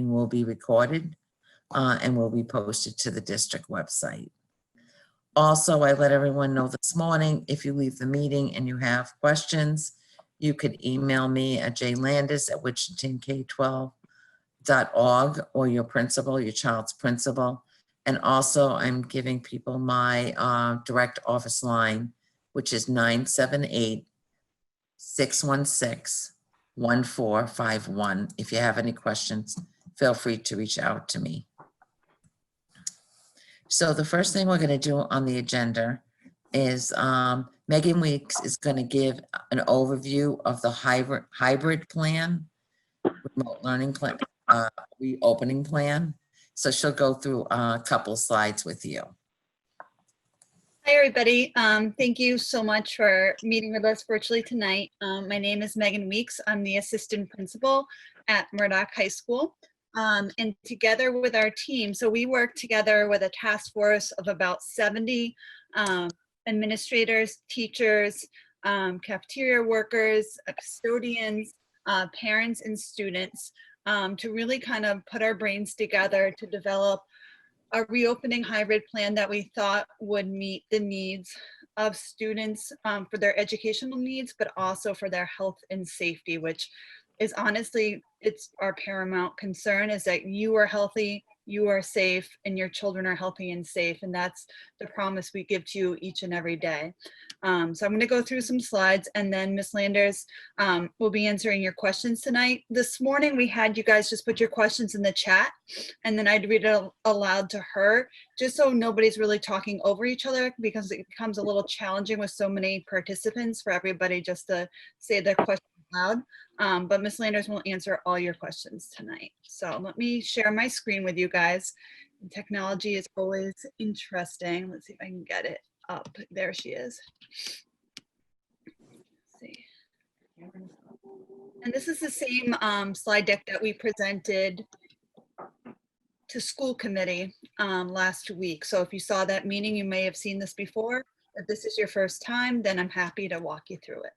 will be recorded and will be posted to the district website. Also, I let everyone know this morning, if you leave the meeting and you have questions, you could email me at jlandis@wichitank12.org or your principal, your child's principal. And also, I'm giving people my direct office line, which is 978-616-1451. If you have any questions, feel free to reach out to me. So the first thing we're going to do on the agenda is Megan Weeks is going to give an overview of the hybrid plan, remote learning plan, reopening plan. So she'll go through a couple slides with you. Hi, everybody. Thank you so much for meeting with us virtually tonight. My name is Megan Weeks. I'm the assistant principal at Murdoch High School. And together with our team, so we work together with a task force of about 70 administrators, teachers, cafeteria workers, custodians, parents, and students to really kind of put our brains together to develop a reopening hybrid plan that we thought would meet the needs of students for their educational needs, but also for their health and safety, which is honestly, it's our paramount concern, is that you are healthy, you are safe, and your children are healthy and safe. And that's the promise we give to you each and every day. So I'm going to go through some slides, and then Ms. Landers will be answering your questions tonight. This morning, we had you guys just put your questions in the chat, and then I'd read it aloud to her, just so nobody's really talking over each other, because it becomes a little challenging with so many participants for everybody just to say their question loud. But Ms. Landers will answer all your questions tonight. So let me share my screen with you guys. Technology is always interesting. Let's see if I can get it up. There she is. Let's see. And this is the same slide deck that we presented to school committee last week. So if you saw that meeting, you may have seen this before. If this is your first time, then I'm happy to walk you through it.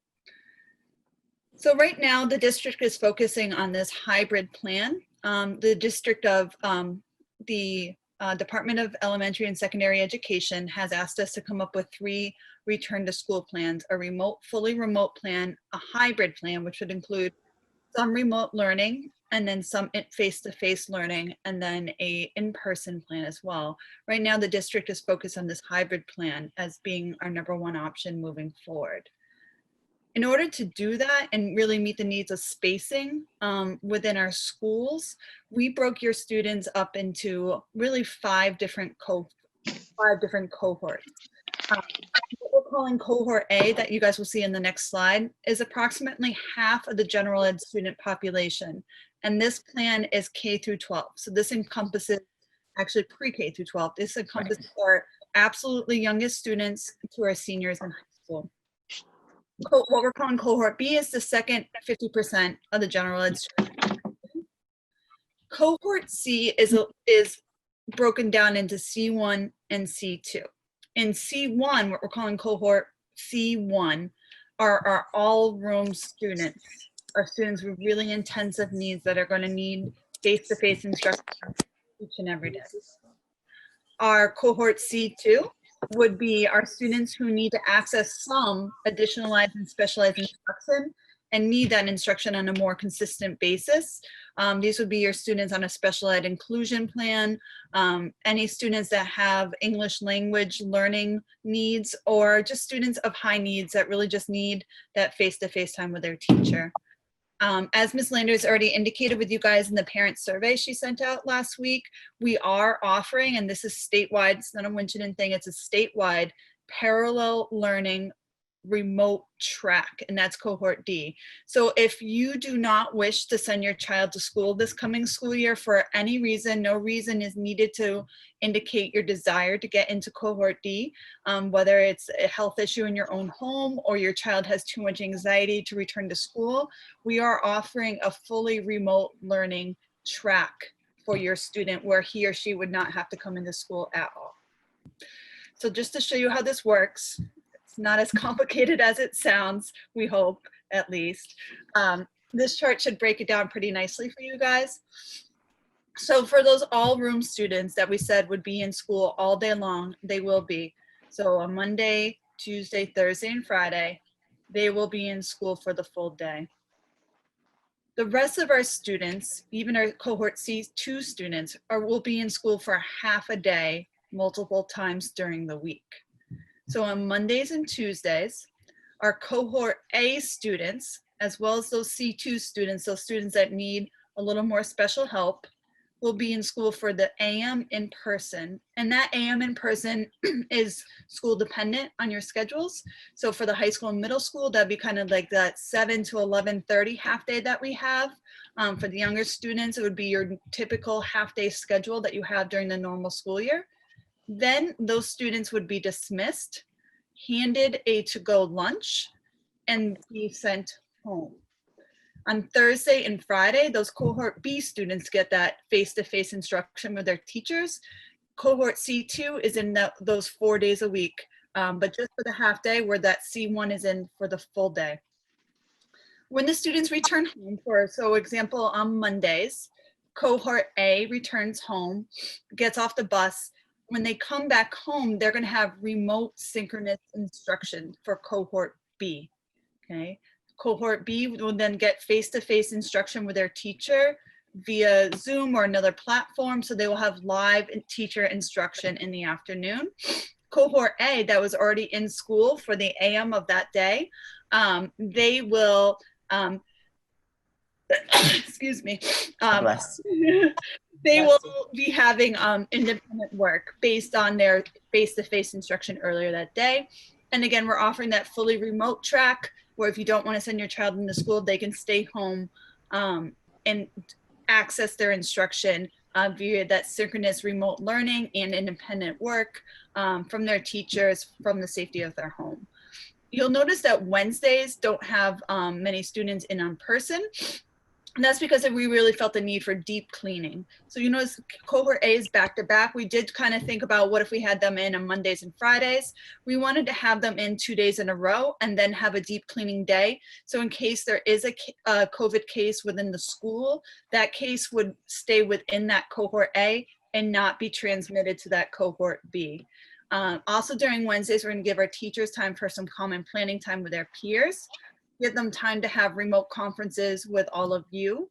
So right now, the district is focusing on this hybrid plan. The district of the Department of Elementary and Secondary Education has asked us to come up with 3 return to school plans: a remote, fully remote plan, a hybrid plan, which would include some remote learning, and then some face-to-face learning, and then a in-person plan as well. Right now, the district is focused on this hybrid plan as being our #1 option moving forward. In order to do that and really meet the needs of spacing within our schools, we broke your students up into really 5 different cohorts. What we're calling cohort A, that you guys will see in the next slide, is approximately half of the general ed student population. And this plan is K through 12. So this encompasses actually pre-K through 12. This encompasses our absolutely youngest students to our seniors in high school. What we're calling cohort B is the second 50% of the general ed students. Cohort C is broken down into C1 and C2. In C1, what we're calling cohort C1, are our all-room students, our students with really intensive needs that are going to need face-to-face instruction each and every day. Our cohort C2 would be our students who need to access some additionalized and specialized instruction and need that instruction on a more consistent basis. These would be your students on a special ed inclusion plan, any students that have English language learning needs, or just students of high needs that really just need that face-to-face time with their teacher. As Ms. Landers already indicated with you guys in the parent survey she sent out last week, we are offering, and this is statewide, it's not a Winchendon thing, it's a statewide parallel learning remote track, and that's cohort D. So if you do not wish to send your child to school this coming school year for any reason, no reason is needed to indicate your desire to get into cohort D, whether it's a health issue in your own home or your child has too much anxiety to return to school, we are offering a fully remote learning track for your student where he or she would not have to come into school at all. So just to show you how this works, it's not as complicated as it sounds, we hope, at least. This chart should break it down pretty nicely for you guys. So for those all room students that we said would be in school all day long, they will be. So on Monday, Tuesday, Thursday, and Friday, they will be in school for the full day. The rest of our students, even our cohort C2 students, will be in school for half a day, multiple times during the week. So on Mondays and Tuesdays, our cohort A students, as well as those C2 students, those students that need a little more special help, will be in school for the AM in person. And that AM in person is school dependent on your schedules. So for the high school and middle school, that'd be kind of like that 7 to 11:30 half day that we have. For the younger students, it would be your typical half day schedule that you have during the normal school year. Then those students would be dismissed, handed a to-go lunch, and be sent home. On Thursday and Friday, those cohort B students get that face-to-face instruction with their teachers. Cohort C2 is in those 4 days a week, but just for the half day, where that C1 is in for the full day. When the students return home, so example, on Mondays, cohort A returns home, gets off the bus. When they come back home, they're going to have remote synchronous instruction for cohort B. Okay. Cohort B will then get face-to-face instruction with their teacher via Zoom or another platform. So they will have live teacher instruction in the afternoon. Cohort A that was already in school for the AM of that day, they will, excuse me, Bless. they will be having independent work based on their face-to-face instruction earlier that day. And again, we're offering that fully remote track where if you don't want to send your child into school, they can stay home and access their instruction via that synchronous remote learning and independent work from their teachers from the safety of their home. You'll notice that Wednesdays don't have many students in person. And that's because we really felt the need for deep cleaning. So you notice cohort A is back to back. We did kind of think about what if we had them in on Mondays and Fridays. We wanted to have them in 2 days in a row and then have a deep cleaning day. So in case there is a COVID case within the school, that case would stay within that cohort A and not be transmitted to that cohort B. Also during Wednesdays, we're going to give our teachers time for some common planning time with their peers. Give them time to have remote conferences with all of you,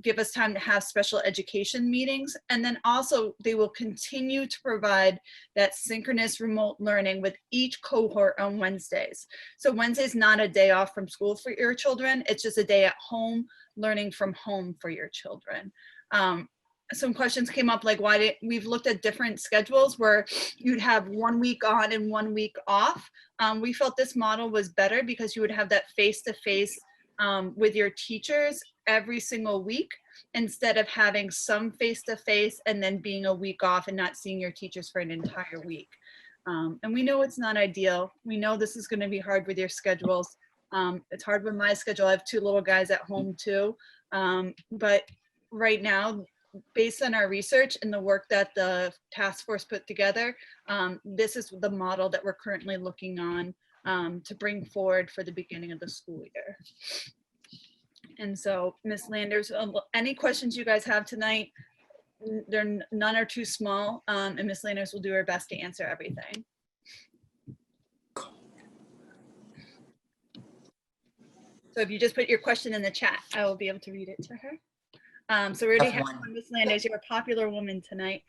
give us time to have special education meetings, and then also they will continue to provide that synchronous remote learning with each cohort on Wednesdays. So Wednesday's not a day off from school for your children, it's just a day at home, learning from home for your children. Some questions came up like we've looked at different schedules where you'd have 1 week on and 1 week off. We felt this model was better because you would have that face-to-face with your teachers every single week instead of having some face-to-face and then being a week off and not seeing your teachers for an entire week. And we know it's not ideal. We know this is going to be hard with your schedules. It's hard with my schedule. I have 2 little guys at home too. But right now, based on our research and the work that the task force put together, this is the model that we're currently looking on to bring forward for the beginning of the school year. And so, Ms. Landers, any questions you guys have tonight? None are too small, and Ms. Landers will do her best to answer everything. So if you just put your question in the chat, I will be able to read it to her. So we already have Ms. Landers, you're a popular woman tonight.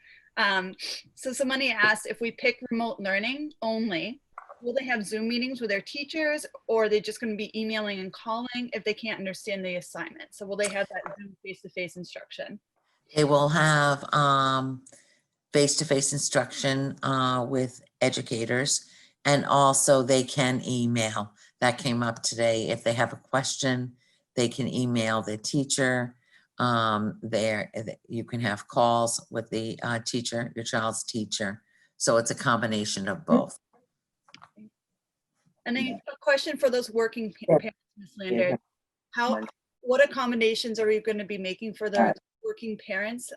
So somebody asked if we pick remote learning only, will they have Zoom meetings with their teachers, or are they just going to be emailing and calling if they can't understand the assignment? So will they have that Zoom face-to-face instruction? They will have face-to-face instruction with educators, and also they can email. That came up today. If they have a question, they can email the teacher. You can have calls with the teacher, your child's teacher. So it's a combination of both. And then a question for those working parents, Ms. Landers. What accommodations are you going to be making for the working parents?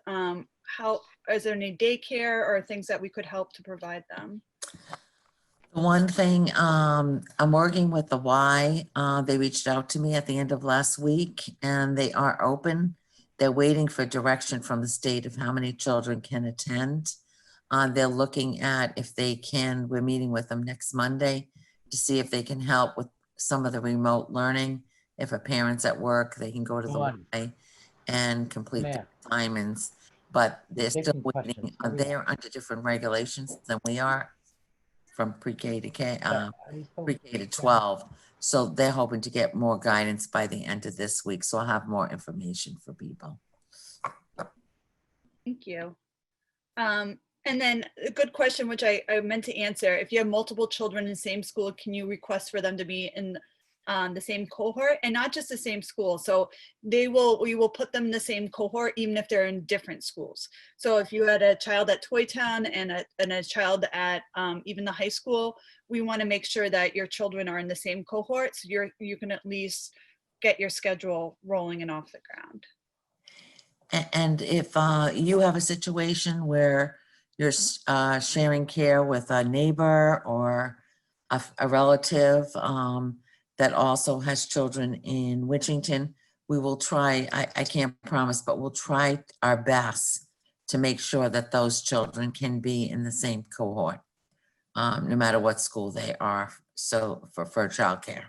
Is there any daycare or things that we could help to provide them? One thing, I'm working with the Y. They reached out to me at the end of last week, and they are open they're waiting for direction from the state of how many children can attend. They're looking at if they can, we're meeting with them next Monday to see if they can help with some of the remote learning. If a parent's at work, they can go to the Dawn. Y and complete the Mayor. assignments, but they're still Taking waiting. questions. Hurry up. They're under different regulations than we are from pre-K to K, pre-K to 12. So they're hoping to get more guidance by the end of this week. So I'll have more information for people. Thank you. And then a good question, which I meant to answer, if you have multiple children in the same school, can you request for them to be in the same cohort, and not just the same school? So we will put them in the same cohort, even if they're in different schools. So if you had a child at Toy Town and a child at even the high school, we want to make sure that your children are in the same cohort, so you can at least get your schedule rolling and off the ground. And if you have a situation where you're sharing care with a neighbor or a relative that also has children in Wichington, we will try, I can't promise, but we'll try our best to make sure that those children can be in the same cohort, no matter what school they are, so for childcare.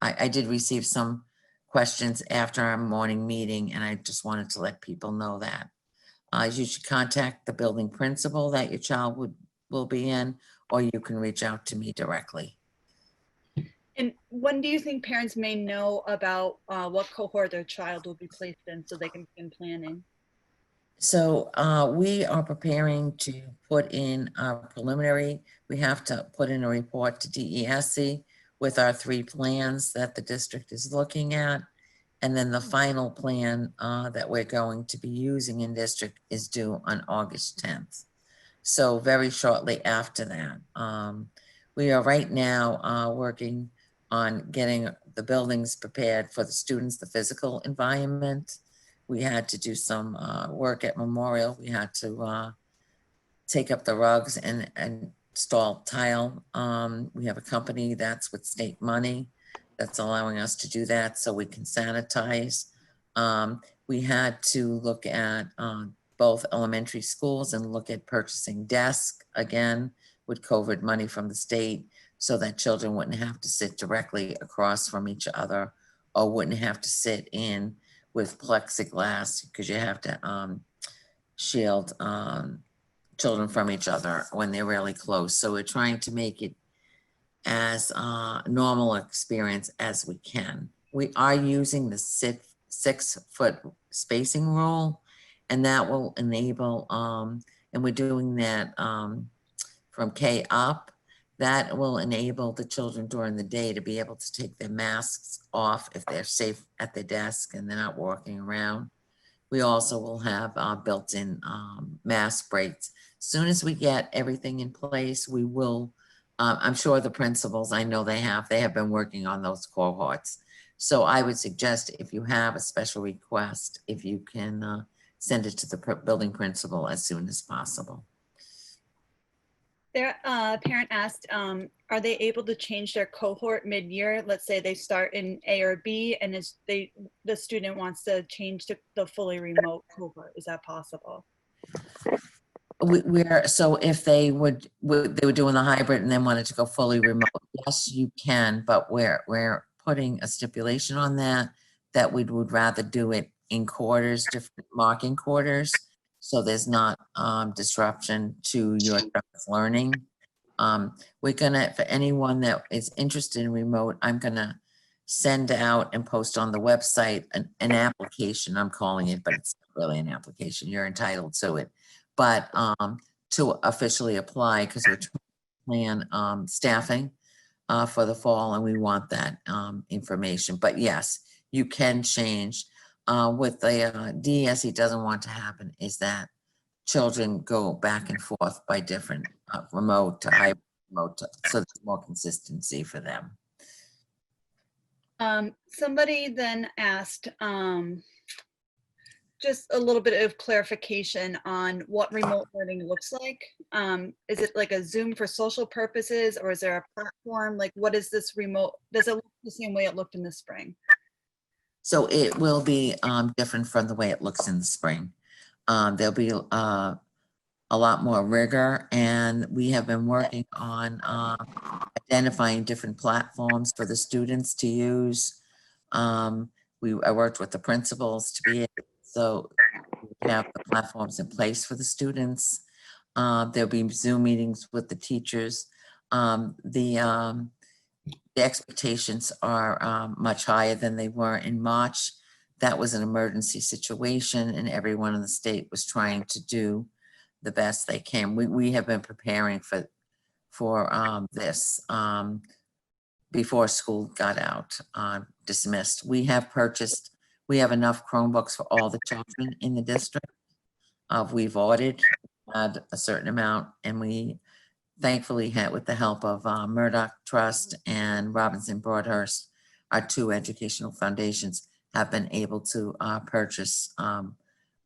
I did receive some questions after our morning meeting, and I just wanted to let people know that. You should contact the building principal that your child will be in, or you can reach out to me directly. And when do you think parents may know about what cohort their child will be placed in, so they can begin planning? So we are preparing to put in our preliminary. We have to put in a report to DESE with our 3 plans that the district is looking at. And then the final plan that we're going to be using in district is due on August 10th. So very shortly after that. We are right now working on getting the buildings prepared for the students, the physical environment. We had to do some work at Memorial. We had to take up the rugs and install tile. We have a company that's with state money that's allowing us to do that so we can sanitize. We had to look at both elementary schools and look at purchasing desks again with COVID money from the state so that children wouldn't have to sit directly across from each other or wouldn't have to sit in with plexiglass because you have to shield children from each other when they're really close. So we're trying to make it as normal experience as we can. We are using the 6-foot spacing rule, and that will enable, and we're doing that from K up, that will enable the children during the day to be able to take their masks off if they're safe at their desk and they're not walking around. We also will have built-in mask breaks. As soon as we get everything in place, we will, I'm sure the principals, I know they have been working on those cohorts. So I would suggest if you have a special request, if you can send it to the building principal as soon as possible. Their parent asked, are they able to change their cohort mid-year? Let's say they start in A or B and the student wants to change to the fully remote cohort. Is that possible? So if they were doing the hybrid and then wanted to go fully remote, yes, you can, but we're putting a stipulation on that we would rather do it in quarters, different marking quarters, so there's not disruption to your learning. We're gonna, for anyone that is interested in remote, I'm gonna send out and post on the website an application, I'm calling it, but it's not really an application, you're entitled to it. But to officially apply, because we're trying to plan staffing for the fall, and we want that information. But yes, you can change. What the DESE doesn't want to happen is that children go back and forth by different remote to hybrid, remote to, so there's more consistency for them. Somebody then asked, just a little bit of clarification on what remote learning looks like. Is it like a Zoom for social purposes, or is there a platform? Like, what is this remote? Does it look the same way it looked in the spring? So it will be different from the way it looks in the spring. There'll be a lot more rigor, and we have been working on identifying different platforms for the students to use. I worked with the principals to be able, so we have the platforms in place for the students. There'll be Zoom meetings with the teachers. The expectations are much higher than they were in March. That was an emergency situation, and everyone in the state was trying to do the best they can. We have been preparing for this before school got out, dismissed. We have enough Chromebooks for all the children in the district. We've ordered a certain amount, and we thankfully had, with the help of Murdoch Trust and Robinson Broadhurst, our two educational foundations, have been able to purchase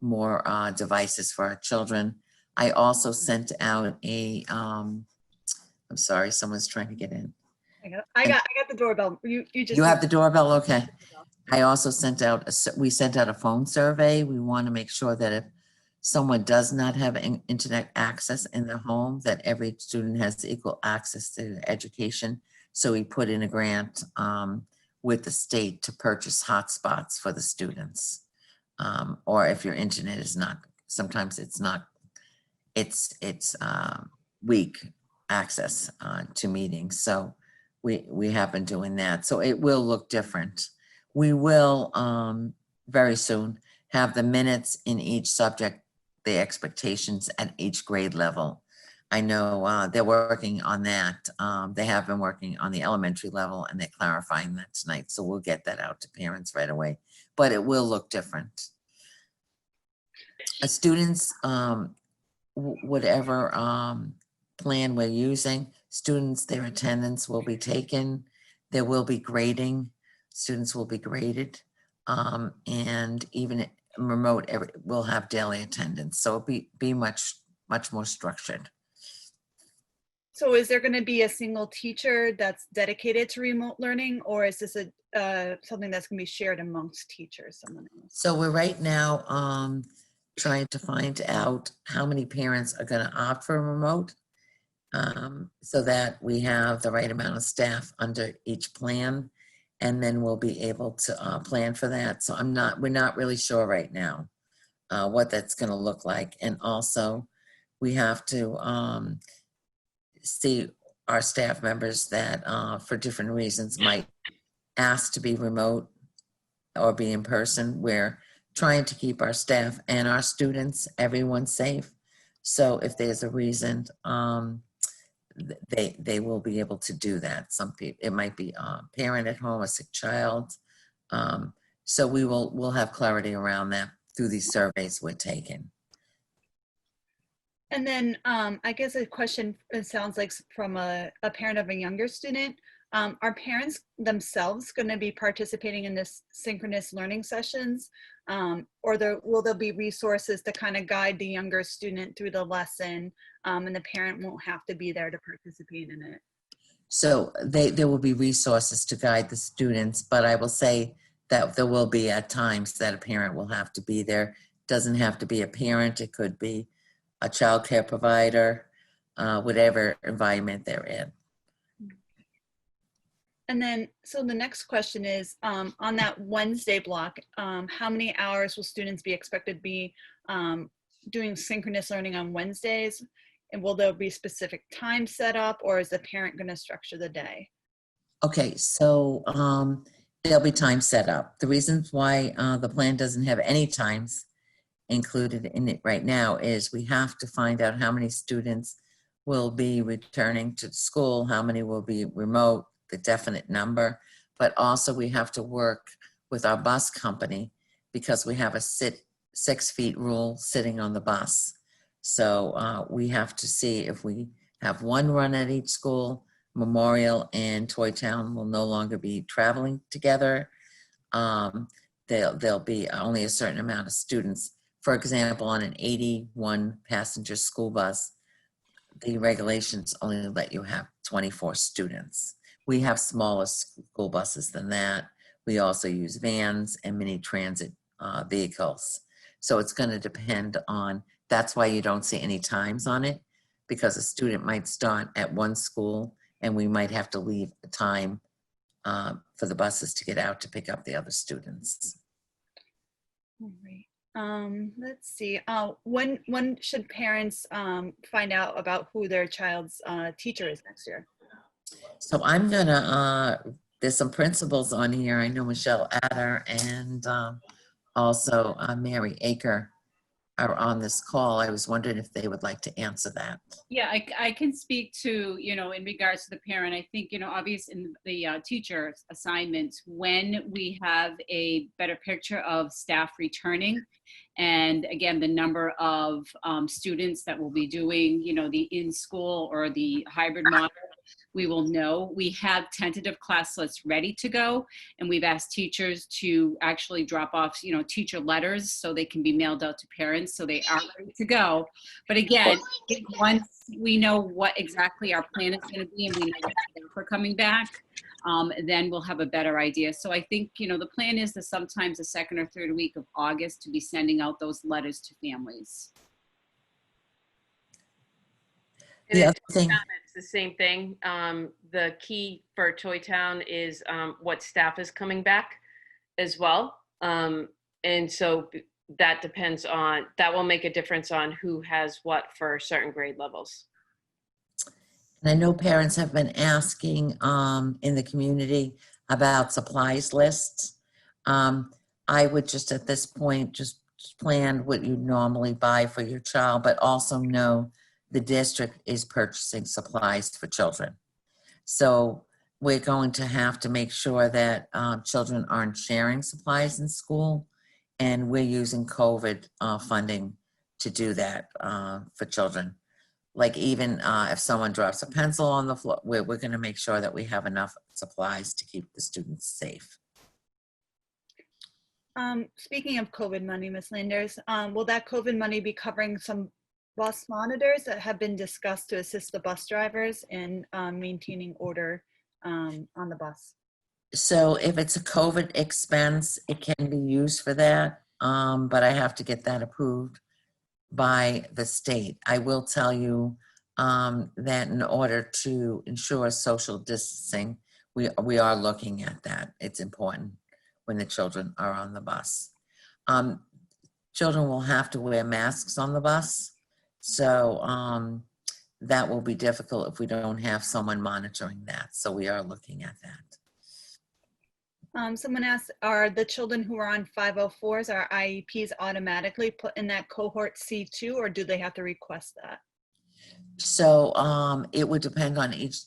more devices for our children. I also sent out I'm sorry, someone's trying to get in. I got the doorbell. You have the doorbell? Okay. I also sent out, we sent out a phone survey. We want to make sure that if someone does not have internet access in their home, that every student has equal access to education. So we put in a grant with the state to purchase hotspots for the students. Or if your internet is not, sometimes it's not, it's weak access to meetings. So we have been doing that. So it will look different. We will very soon have the minutes in each subject, the expectations at each grade level. I know they're working on that. They have been working on the elementary level, and they're clarifying that tonight. So we'll get that out to parents right away, but it will look different. Students, whatever plan we're using, students, their attendance will be taken. There will be grading. Students will be graded. And even remote, will have daily attendance. So it'll be much more structured. So is there going to be a single teacher that's dedicated to remote learning, or is this something that's going to be shared amongst teachers? Someone else? So we're right now trying to find out how many parents are going to opt for remote, so that we have the right amount of staff under each plan, and then we'll be able to plan for that. So we're not really sure right now what that's going to look like. And also we have to see our staff members that for different reasons might ask to be remote or be in person. We're trying to keep our staff and our students, everyone safe. So if there's a reason, they will be able to do that. Some people, it might be a parent at home, a sick child. So we'll have clarity around that through these surveys we're taking. And then I guess a question, it sounds like from a parent of a younger student, are parents themselves going to be participating in this synchronous learning sessions? Or will there be resources to kind of guide the younger student through the lesson, and the parent won't have to be there to participate in it? So there will be resources to guide the students, but I will say that there will be at times that a parent will have to be there. Doesn't have to be a parent. It could be a child care provider, whatever environment they're in. And then, so the next question is, on that Wednesday block, how many hours will students be expected to be doing synchronous learning on Wednesdays? And will there be specific time set up, or is the parent going to structure the day? Okay, so there'll be time set up. The reasons why the plan doesn't have any times included in it right now is we have to find out how many students will be returning to school, how many will be remote, the definite number, but also we have to work with our bus company because we have a 6 feet rule sitting on the bus. So we have to see if we have one run at each school. Memorial and Toy Town will no longer be traveling together. There'll be only a certain amount of students. For example, on an 81 passenger school bus, the regulations only let you have 24 students. We have smaller school buses than that. We also use vans and mini transit vehicles. So it's going to depend on, that's why you don't see any times on it, because a student might start at one school and we might have to leave a time for the buses to get out to pick up the other students. All right. Let's see. When should parents find out about who their child's teacher is next year? So I'm gonna, there's some principals on here. I know Michelle Adder and also Mary Aker are on this call. I was wondering if they would like to answer that. Yeah, I can speak to, in regards to the parent, I think, obvious in the teacher assignments, when we have a better picture of staff returning, and again, the number of students that will be doing, the in-school or the hybrid model, we will know. We have tentative class lists ready to go, and we've asked teachers to actually drop off, teacher letters so they can be mailed out to parents, so they are ready to go. But again, once we know what exactly our plan is going to be and we know what staff are coming back, then we'll have a better idea. So I think, the plan is that sometimes the second or third week of August to be sending out those letters to families. The other thing, It's the same thing. The key for Toy Town is what staff is coming back as well. And so that depends on, that will make a difference on who has what for certain grade levels. and I know parents have been asking in the community about supplies lists. I would just at this point just plan what you normally buy for your child, but also know the district is purchasing supplies for children. So we're going to have to make sure that children aren't sharing supplies in school, and we're using COVID funding to do that for children. Like even if someone drops a pencil on the floor, we're going to make sure that we have enough supplies to keep the students safe. Speaking of COVID money, Ms. Landers, will that COVID money be covering some bus monitors that have been discussed to assist the bus drivers in maintaining order on the bus? So if it's a COVID expense, it can be used for that, but I have to get that approved by the state. I will tell you that in order to ensure social distancing, we are looking at that. It's important when the children are on the bus. Children will have to wear masks on the bus, so that will be difficult if we don't have someone monitoring that. So we are looking at that. Someone asked, are the children who are on 504s, are IEPs automatically put in that cohort C2, or do they have to request that? So it would depend on each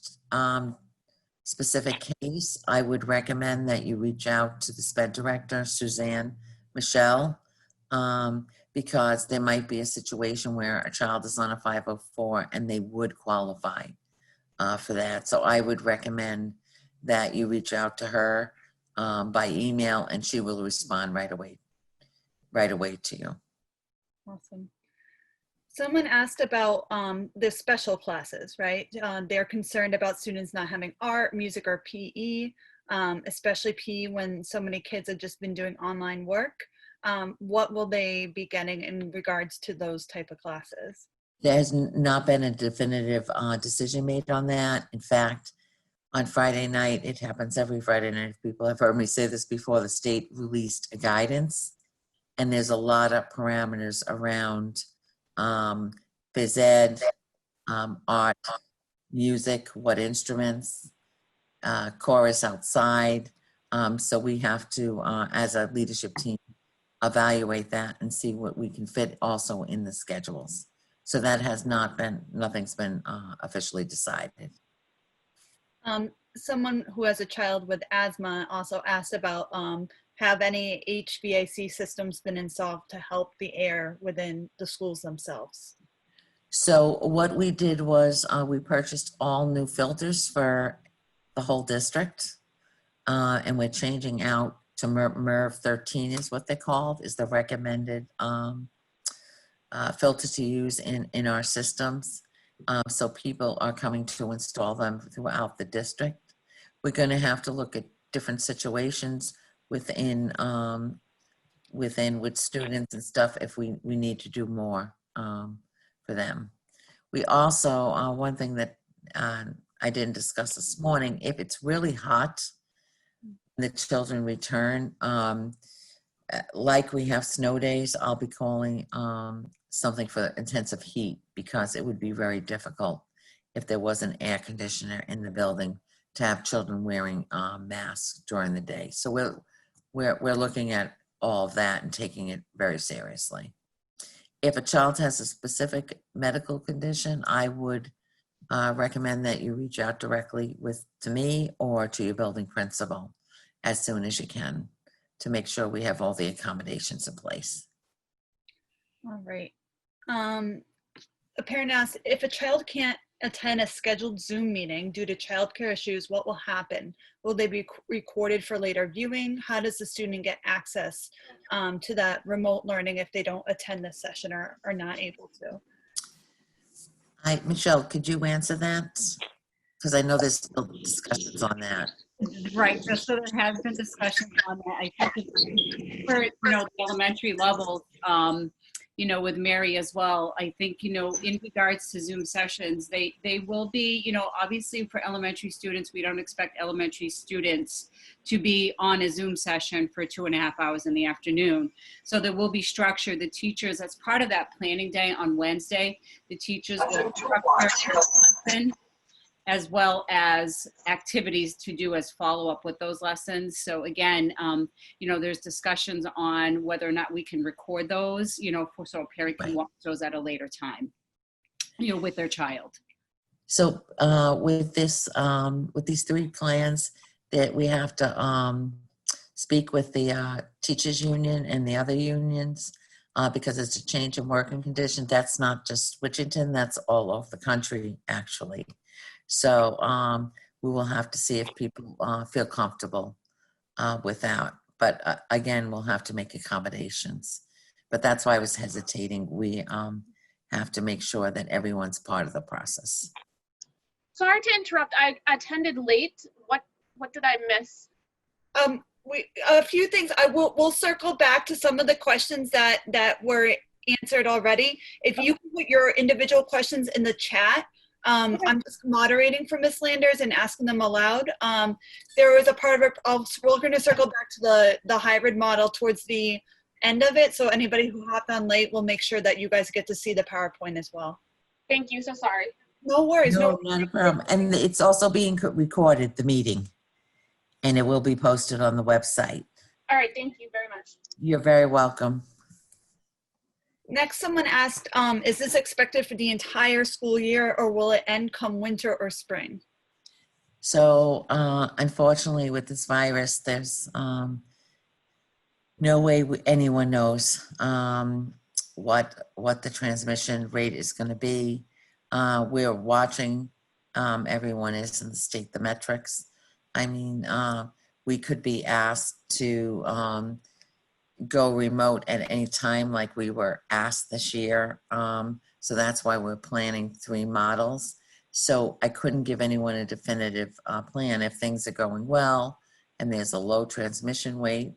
specific case. I would recommend that you reach out to the SPED director, Suzanne Michelle, because there might be a situation where a child is on a 504 and they would qualify for that. So I would recommend that you reach out to her by email, and she will respond right away to you. Awesome. Someone asked about the special classes, right? They're concerned about students not having art, music, or PE, especially PE when so many kids have just been doing online work. What will they be getting in regards to those type of classes? There has not been a definitive decision made on that. In fact, on Friday night, it happens every Friday night. If people have heard me say this before, the state released a guidance, and there's a lot of parameters around phys ed, art, music, what instruments, chorus outside. So we have to, as a leadership team, evaluate that and see what we can fit also in the schedules. So that has not been, nothing's been officially decided. Someone who has a child with asthma also asked about have any HVAC systems been installed to help the air within the schools themselves? So what we did was we purchased all new filters for the whole district, and we're changing out to MERV 13 is what they called, is the recommended filter to use in our systems. So people are coming to install them throughout the district. We're going to have to look at different situations within, with students and stuff if we need to do more for them. We also, one thing that I didn't discuss this morning, if it's really hot, the children return, like we have snow days, I'll be calling something for intensive heat because it would be very difficult if there was an air conditioner in the building to have children wearing masks during the day. So we're looking at all of that and taking it very seriously. If a child has a specific medical condition, I would recommend that you reach out directly to me or to your building principal as soon as you can to make sure we have all the accommodations in place. All right. A parent asked, if a child can't attend a scheduled Zoom meeting due to childcare issues, what will happen? Will they be recorded for later viewing? How does the student get access to that remote learning if they don't attend the session or are not able to? Michelle, could you answer that? Because I know there's still discussions on that. Right, just so there has been discussion on that. I think it's for, the elementary levels, with Mary as well. I think, in regards to Zoom sessions, they will be, obviously for elementary students, we don't expect elementary students to be on a Zoom session for 2.5 hours in the afternoon. So there will be structure. The teachers, as part of that planning day on Wednesday, the teachers will structure lesson as well as activities to do as follow-up with those lessons. So again, there's discussions on whether or not we can record those, so a parent can watch those at a later time, with their child. So with these 3 plans that we have to speak with the teachers union and the other unions because it's a change in working condition. That's not just Wichita, that's all over the country actually. So we will have to see if people feel comfortable with that. But again, we'll have to make accommodations. But that's why I was hesitating. We have to make sure that everyone's part of the process. Sorry to interrupt. I attended late. What did I miss? A few things. We'll circle back to some of the questions that were answered already. If you can put your individual questions in the chat, I'm just moderating for Ms. Landers and asking them aloud. There was a part of it, we're going to circle back to the hybrid model towards the end of it. So anybody who hopped on late will make sure that you guys get to see the PowerPoint as well. Thank you. So sorry. No worries. No, not a problem. And it's also being recorded, the meeting, and it will be posted on the website. All right. Thank you very much. You're very welcome. Next, someone asked, is this expected for the entire school year or will it end come winter or spring? So unfortunately with this virus, there's no way anyone knows what the transmission rate is going to be. We're watching, everyone is in the state, the metrics. I mean, we could be asked to go remote at any time like we were asked this year. So that's why we're planning 3 models. So I couldn't give anyone a definitive plan. If things are going well and there's a low transmission rate,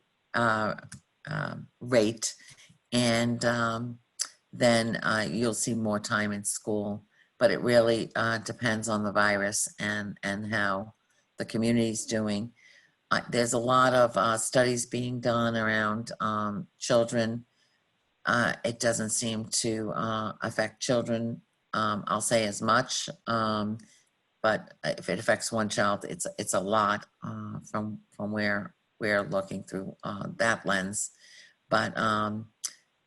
and then you'll see more time in school. But it really depends on the virus and how the community's doing. There's a lot of studies being done around children. It doesn't seem to affect children, I'll say, as much. But if it affects one child, it's a lot from where we're looking through that lens. But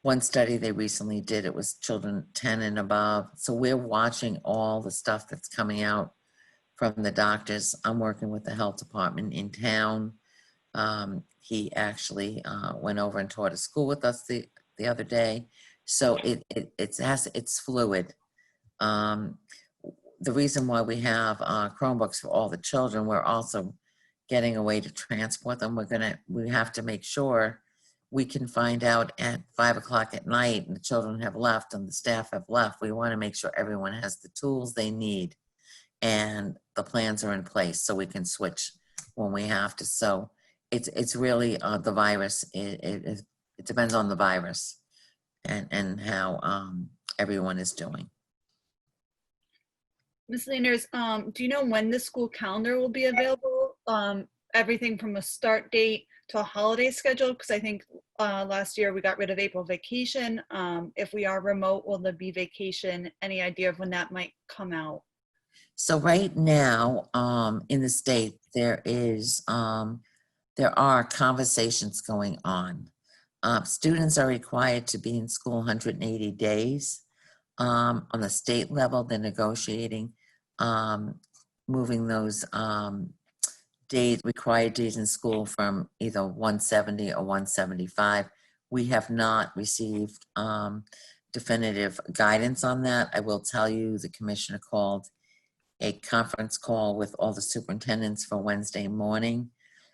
one study they recently did, it was children 10 and above. So we're watching all the stuff that's coming out from the doctors. I'm working with the health department in town. He actually went over and taught a school with us the other day. So it's fluid. The reason why we have Chromebooks for all the children, we're also getting a way to transport them. We have to make sure we can find out at 5 o'clock at night and the children have left and the staff have left. We want to make sure everyone has the tools they need and the plans are in place so we can switch when we have to. So it's really the virus. It depends on the virus and how everyone is doing. Ms. Leanders, do you know when the school calendar will be available? Everything from a start date to a holiday schedule? Because I think last year we got rid of April vacation. If we are remote, will there be vacation? Any idea of when that might come out? So right now, in the state, there are conversations going on. Students are required to be in school 180 days. On the state level, they're negotiating moving those required days in school from either 170 or 175. We have not received definitive guidance on that. I will tell you, the commissioner called a conference call with all the superintendents for Wednesday morning.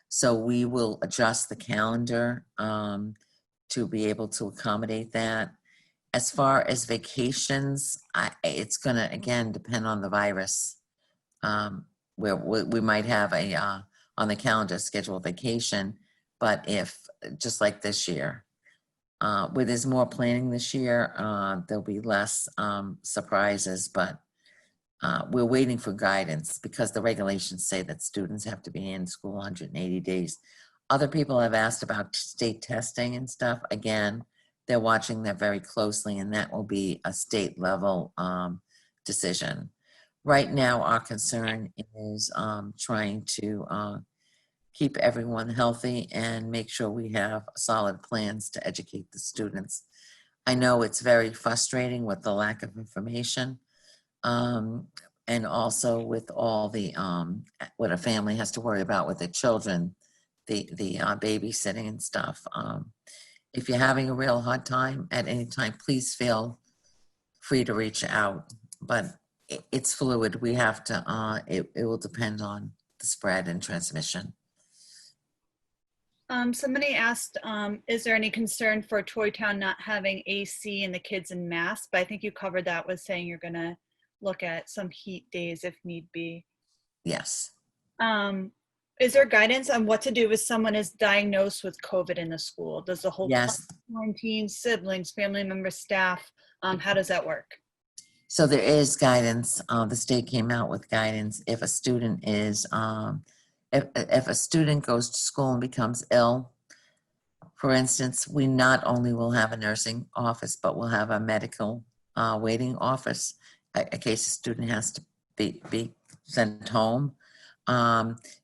So we will adjust the calendar to be able to accommodate that. As far as vacations, it's going to, again, depend on the virus. Where we might have a on the calendar scheduled vacation, but if, just like this year, where there's more planning this year, there'll be less surprises, but we're waiting for guidance because the regulations say that students have to be in school 180 days. Other people have asked about state testing and stuff. Again, they're watching that very closely, and that will be a state level decision. Right now, our concern is trying to keep everyone healthy and make sure we have solid plans to educate the students. I know it's very frustrating with the lack of information, and also with all the what a family has to worry about with their children, the babysitting and stuff. If you're having a real hard time at any time, please feel free to reach out. But it's fluid. We have to, it will depend on the spread and transmission. Somebody asked, is there any concern for Troy Town not having AC and the kids in masks? But I think you covered that with saying you're gonna look at some heat days if need be. Yes. Is there guidance on what to do if someone is diagnosed with COVID in the school? Does the whole Yes. quarantine, siblings, family members, staff, how does that work? So there is guidance. The state came out with guidance. If a student is, if a student goes to school and becomes ill, for instance, we not only will have a nursing office, but we'll have a medical waiting office in case a student has to be sent home.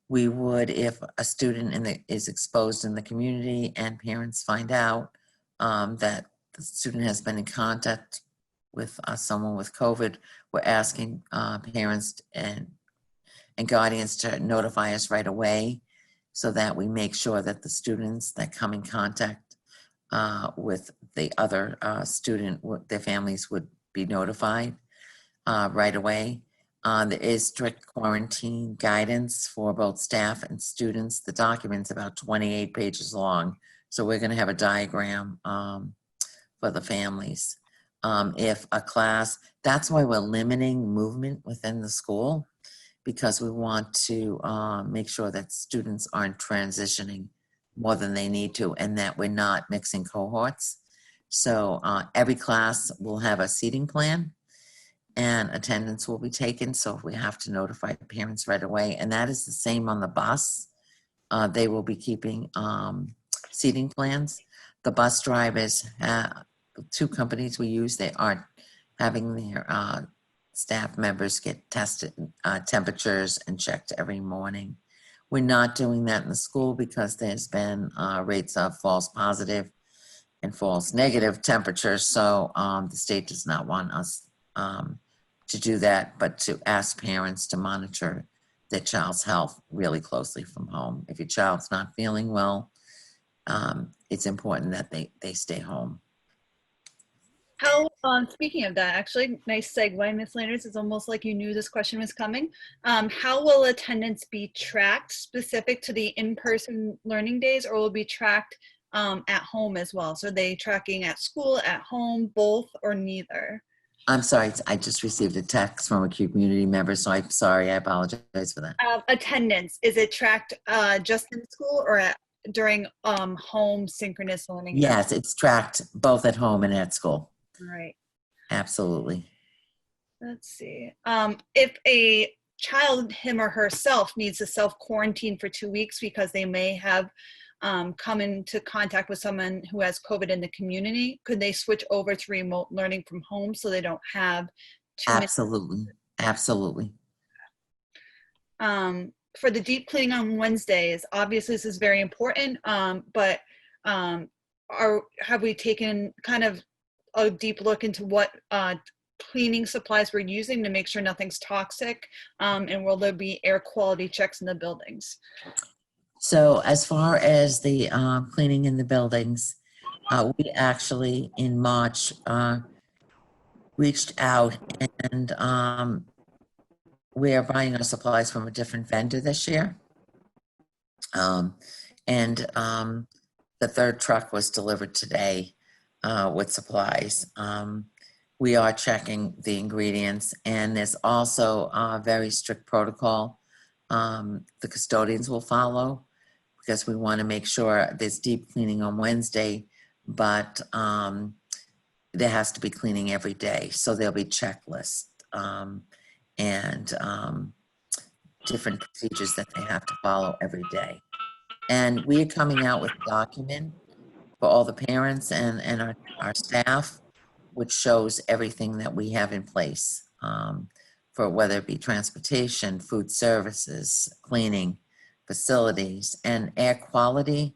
We would, if a student is exposed in the community and parents find out that the student has been in contact with someone with COVID, we're asking parents and guardians to notify us right away so that we make sure that the students that come in contact with the other student, their families would be notified right away. There is strict quarantine guidance for both staff and students. The document's about 28 pages long, so we're going to have a diagram for the families. If a class, that's why we're limiting movement within the school, because we want to make sure that students aren't transitioning more than they need to and that we're not mixing cohorts. So every class will have a seating plan and attendance will be taken. So if we have to notify parents right away, and that is the same on the bus. They will be keeping seating plans. The bus drivers, the two companies we use, they aren't having their staff members get tested temperatures and checked every morning. We're not doing that in the school because there's been rates of false positive and false negative temperatures. So the state does not want us to do that, but to ask parents to monitor their child's health really closely from home. If your child's not feeling well, it's important that they stay home. How, speaking of that, actually, nice segue, Ms. Landers. It's almost like you knew this question was coming. How will attendance be tracked specific to the in-person learning days, or will it be tracked at home as well? So are they tracking at school, at home, both, or neither? I'm sorry, I just received a text from a community member, so I'm sorry, I apologize for that. Attendance, is it tracked just in school or at during home synchronous learning? Yes, it's tracked both at home and at school. All right. Absolutely. Let's see. If a child, him or herself, needs to self-quarantine for 2 weeks because they may have come into contact with someone who has COVID in the community, could they switch over to remote learning from home so they don't have too many? Absolutely. Absolutely. For the deep cleaning on Wednesdays, obviously this is very important, but have we taken kind of a deep look into what cleaning supplies we're using to make sure nothing's toxic, and will there be air quality checks in the buildings? So as far as the cleaning in the buildings, we actually in March reached out and we are buying our supplies from a different vendor this year. The third truck was delivered today with supplies. We are checking the ingredients, and there's also a very strict protocol the custodians will follow, because we want to make sure there's deep cleaning on Wednesday, but there has to be cleaning every day. So there'll be checklists and different procedures that they have to follow every day. And we are coming out with a document for all the parents and our staff, which shows everything that we have in place for whether it be transportation, food services, cleaning, facilities, and air quality.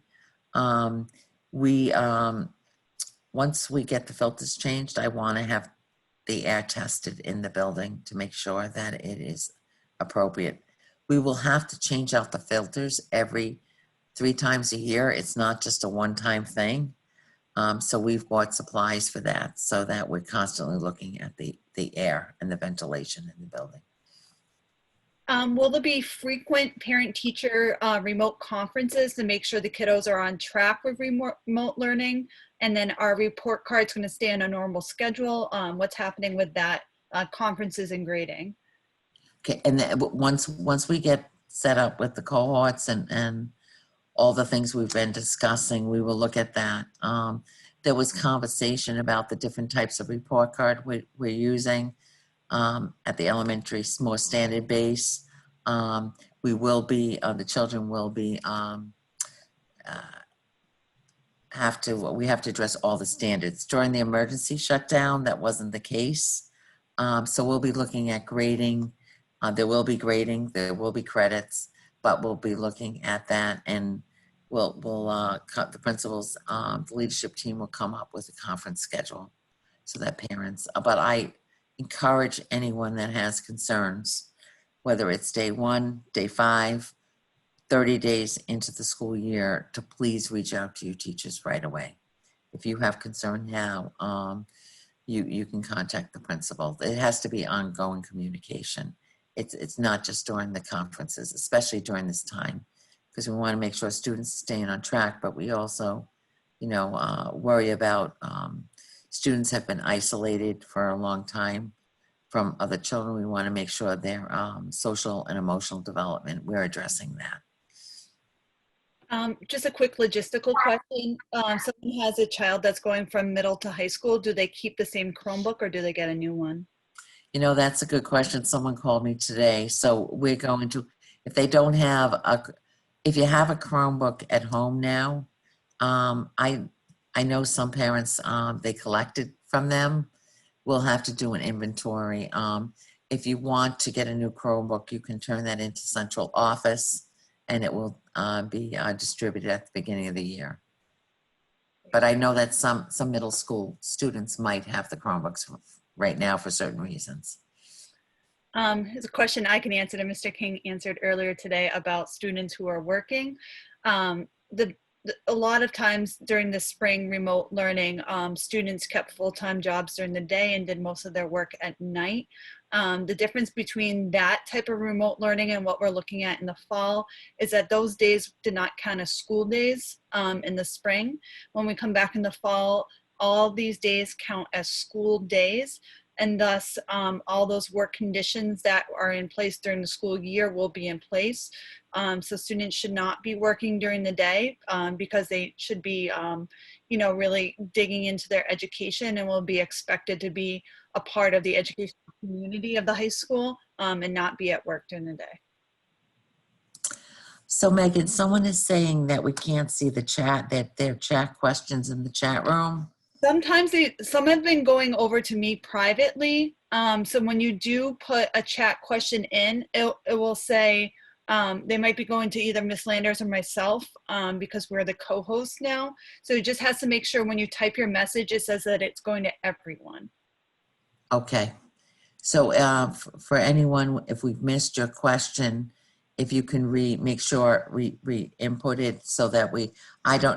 Once we get the filters changed, I want to have the air tested in the building to make sure that it is appropriate. We will have to change out the filters every 3 times a year. It's not just a one-time thing. So we've bought supplies for that so that we're constantly looking at the air and the ventilation in the building. Will there be frequent parent-teacher remote conferences to make sure the kiddos are on track with remote learning? And then our report card's going to stay on a normal schedule? What's happening with that, conferences and grading? Okay, and then once we get set up with the cohorts and all the things we've been discussing, we will look at that. There was conversation about the different types of report card we're using at the elementary, more standard base. We will be, the children will be, we have to address all the standards. During the emergency shutdown, that wasn't the case. So we'll be looking at grading. There will be grading, there will be credits, but we'll be looking at that, and we'll cut the principals, the leadership team will come up with a conference schedule so that parents, but I encourage anyone that has concerns, whether it's day 1, day 5, 30 days into the school year, to please reach out to your teachers right away. If you have concern now, you can contact the principal. It has to be ongoing communication. It's not just during the conferences, especially during this time, because we want to make sure students are staying on track, but we also, worry about students have been isolated for a long time from other children. We want to make sure their social and emotional development, we're addressing that. Just a quick logistical question. Someone has a child that's going from middle to high school. Do they keep the same Chromebook or do they get a new one? That's a good question. Someone called me today. So we're going to, if you have a Chromebook at home now, I know some parents, they collected from them. We'll have to do an inventory. If you want to get a new Chromebook, you can turn that into central office and it will be distributed at the beginning of the year. But I know that some middle school students might have the Chromebooks right now for certain reasons. Here's a question I can answer that Mr. King answered earlier today about students who are working. A lot of times during the spring remote learning, students kept full-time jobs during the day and did most of their work at night. The difference between that type of remote learning and what we're looking at in the fall is that those days did not count as school days in the spring. When we come back in the fall, all these days count as school days. and thus all those work conditions that are in place during the school year will be in place. So students should not be working during the day because they should be, really digging into their education and will be expected to be a part of the educational community of the high school and not be at work during the day. So Megan, someone is saying that we can't see the chat, that there are chat questions in the chat room. Sometimes some have been going over to me privately. So when you do put a chat question in, it will say, they might be going to either Miss Landers or myself because we're the co-hosts now. So it just has to make sure when you type your message, it says that it's going to everyone. Okay. So for anyone, if we've missed your question, if you can make sure re-input it so that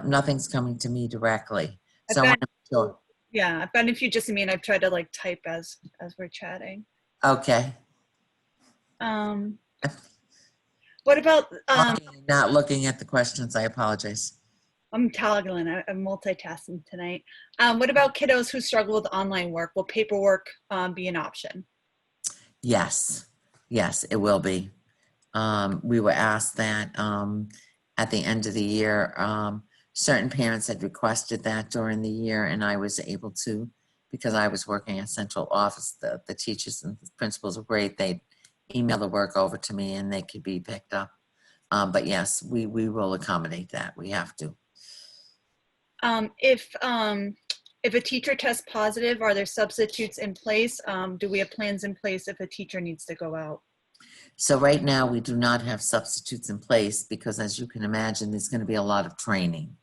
nothing's coming to me directly. So I want to make sure. Yeah, I've gotten a few just to me, and I've tried to like type as we're chatting. Okay. What about, Not looking at the questions, I apologize. I'm toggling, I'm multitasking tonight. What about kiddos who struggle with online work? Will paperwork be an option? Yes, it will be. We were asked that at the end of the year. Certain parents had requested that during the year, and I was able to, because I was working at central office. The teachers and the principals were great. They email the work over to me and they could be picked up. But yes, we will accommodate that. We have to. If a teacher tests positive, are there substitutes in place? Do we have plans in place if a teacher needs to go out? So right now we do not have substitutes in place because, as you can imagine, there's going to be a lot of training.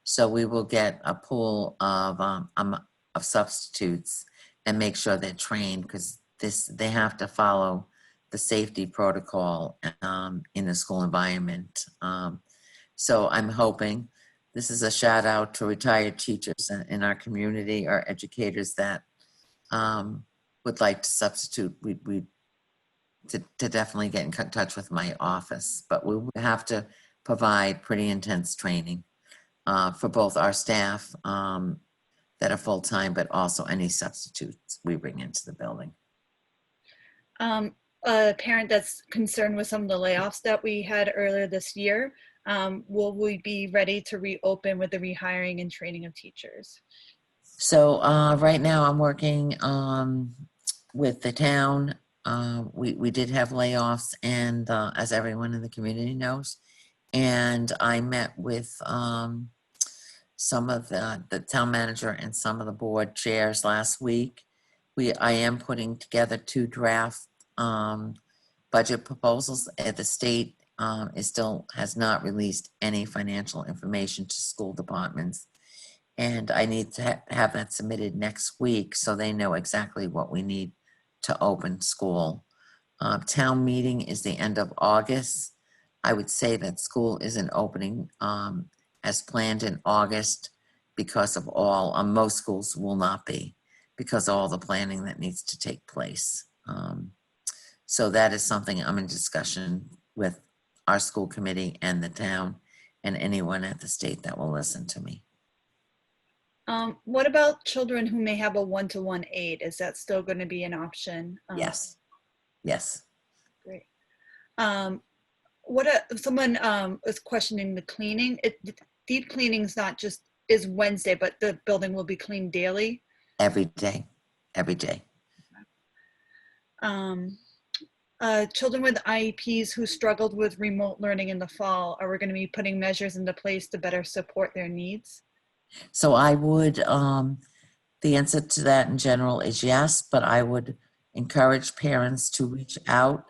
So we will get a pool of substitutes and make sure they're trained, because they have to follow the safety protocol in the school environment. So I'm hoping, this is a shout out to retired teachers in our community, our educators that would like to substitute. We to definitely get in touch with my office, but we will have to provide pretty intense training for both our staff that are full-time, but also any substitutes we bring into the building. A parent that's concerned with some of the layoffs that we had earlier this year, will we be ready to reopen with the rehiring and training of teachers? So right now I'm working with the town. We did have layoffs, and as everyone in the community knows, and I met with some of the town manager and some of the board chairs last week. I am putting together 2 draft budget proposals. The state still has not released any financial information to school departments, and I need to have that submitted next week so they know exactly what we need to open school. Town meeting is the end of August. I would say that school isn't opening as planned in August because of most schools will not be, because of all the planning that needs to take place. So that is something I'm in discussion with our school committee and the town and anyone at the state that will listen to me. What about children who may have a one-to-one aide? Is that still going to be an option? Yes. Great. Someone was questioning the cleaning. Deep cleaning is Wednesday, but the building will be cleaned daily. Every day. Children with IEPs who struggled with remote learning in the fall, are we going to be putting measures into place to better support their needs? So I would, the answer to that in general is yes, but I would encourage parents to reach out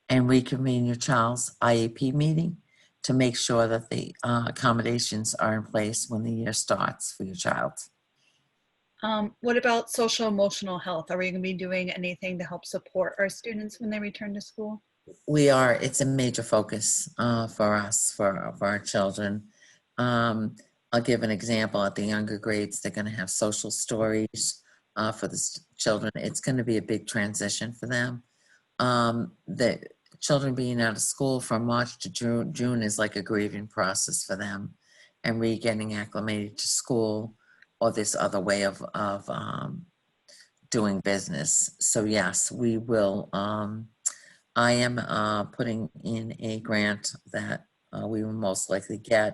and reconvene your child's IEP meeting to make sure that the accommodations are in place when the year starts for your child. What about social emotional health? Are we going to be doing anything to help support our students when they return to school? We are. It's a major focus for us, for our children. I'll give an example. At the younger grades, they're going to have social stories for the children. It's going to be a big transition for them. The children being out of school from March to June is like a grieving process for them, and getting acclimated to school or this other way of doing business. So yes, we will. I am putting in a grant that we will most likely get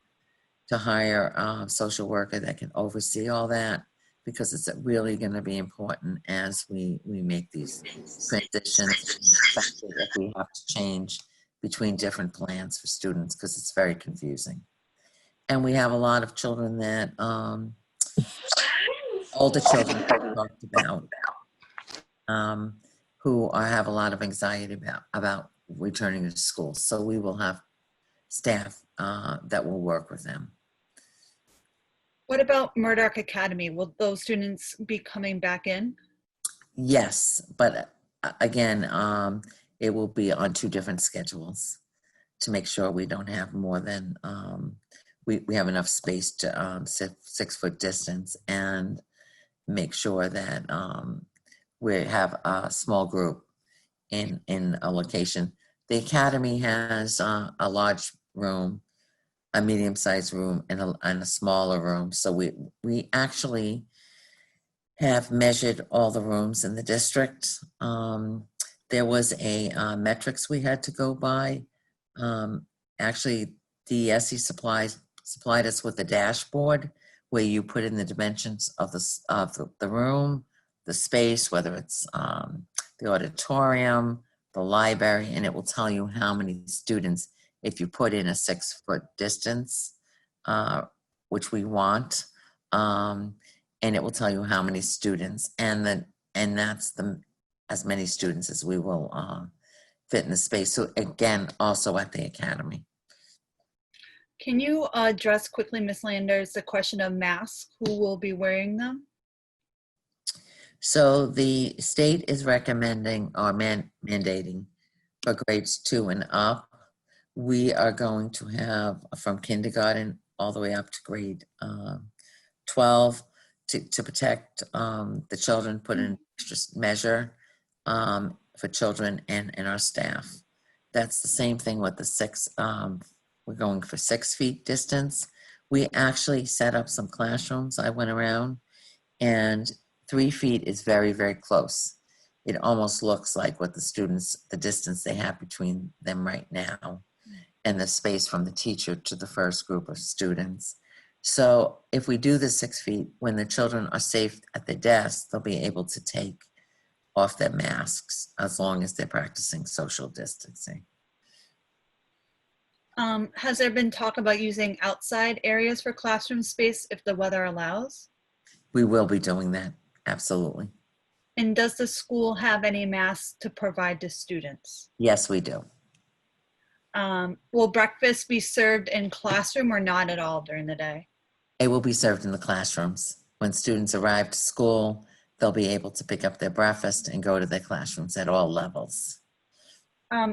to hire a social worker that can oversee all that, because it's really going to be important as we make these transitions, especially if we have to change between different plans for students, because it's very confusing. And we have a lot of children that, older children we talked about, who have a lot of anxiety about returning to school. So we will have staff that will work with them. What about Murdoch Academy? Will those students be coming back in? Yes, but again, it will be on 2 different schedules to make sure we don't have more than, we have enough space to 6-foot distance, and make sure that we have a small group in a location. The academy has a large room, a medium-sized room, and a smaller room. So we actually have measured all the rooms in the district. There was a metrics we had to go by. Actually, DESE supplied us with a dashboard where you put in the dimensions of the room, the space, whether it's the auditorium, the library, and it will tell you how many students, if you put in a 6-foot distance, which we want, and it will tell you how many students, and that's as many students as we will fit in the space. So again, also at the academy. Can you address quickly, Ms. Landers, the question of masks? Who will be wearing them? So the state is recommending or mandating for grades 2 and up. We are going to have from kindergarten all the way up to grade 12 to protect the children, put in extra measure for children and our staff. That's the same thing with the 6, we're going for 6 feet distance. We actually set up some classrooms. I went around, and 3 feet is very, very close. It almost looks like what the distance they have between them right now, and the space from the teacher to the first group of students. So if we do the 6 feet, when the children are safe at their desks, they'll be able to take off their masks as long as they're practicing social distancing. Has there been talk about using outside areas for classroom space if the weather allows? We will be doing that, absolutely. And does the school have any masks to provide to students? Yes, we do. Will breakfast be served in classroom or not at all during the day? It will be served in the classrooms. When students arrive to school, they'll be able to pick up their breakfast and go to their classrooms at all levels.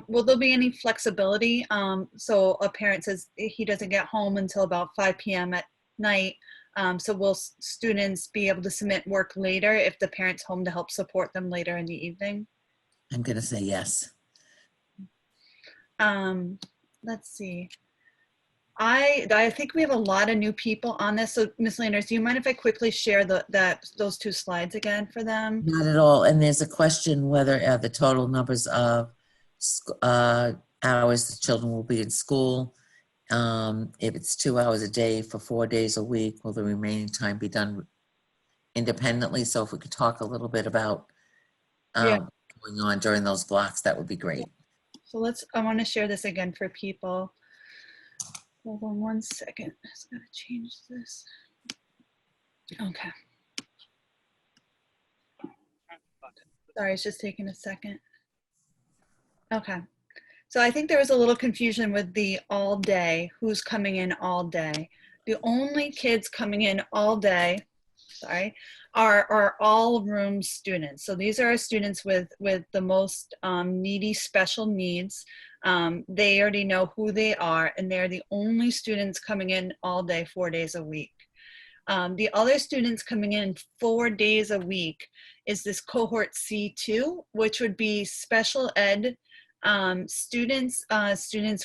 Will there be any flexibility? So a parent says he doesn't get home until about 5 p.m. at night. So will students be able to submit work later if the parent's home to help support them later in the evening? I'm going to say yes. Let's see. I think we have a lot of new people on this. So Ms. Landers, do you mind if I quickly share those 2 slides again for them? Not at all. And there's a question whether the total numbers of hours the children will be in school. If it's 2 hours a day for 4 days a week, will the remaining time be done independently? So if we could talk a little bit about going on during those blocks, that would be great. So I want to share this again for people. Hold on 1 second. I just gotta change this. Okay. Sorry, it's just taking a second. Okay. So I think there was a little confusion with the all day, who's coming in all day. The only kids coming in all day, are all room students. So these are our students with the most needy special needs. They already know who they are, and they're the only students coming in all day, 4 days a week. The other students coming in 4 days a week is this cohort C2, which would be special ed students